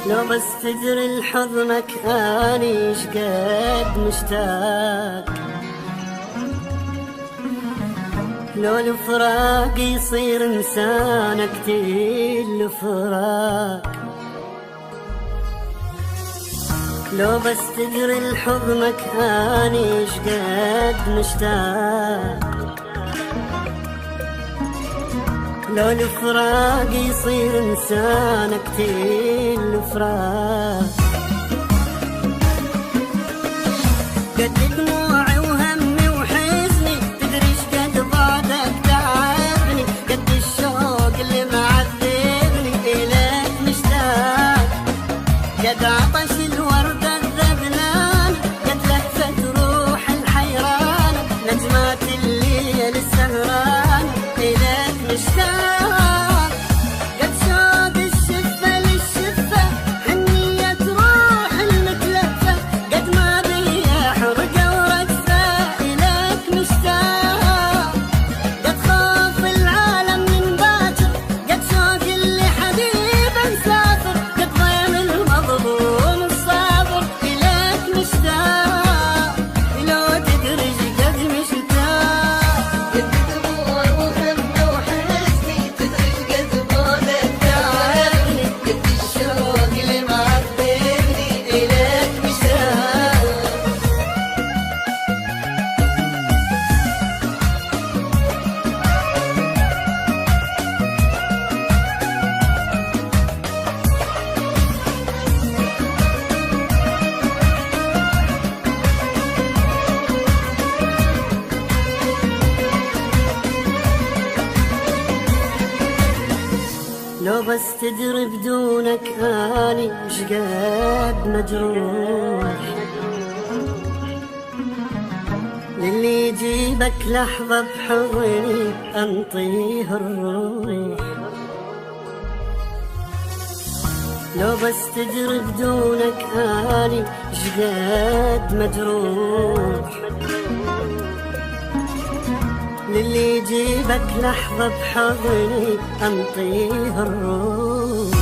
لو بس تدري لحضنك اني شقد مشتاق، لو الفراق يصير انسانك تيل الفراق. لو بس تدري لحضنك اني شقد مشتاق، لو الفراق يصير انسانك تيل الفراق. قد دموعي وهمي وحزني تدري شقد بعدك تعبني، قد الشوق اللي معذبني إليك مشتاق، قد عطش الورد الذبلان، قد لهفة روح الحيران، نجمات الليل السهران إليك مشتاق. لو بس تدري بدونك اني شقد مجروح، للي يجيبك لحظة بحضني انطيه الروح. لو بس تدري بدونك اني شقد مجروح، للي يجيبك لحظة بحضني انطيه الروح.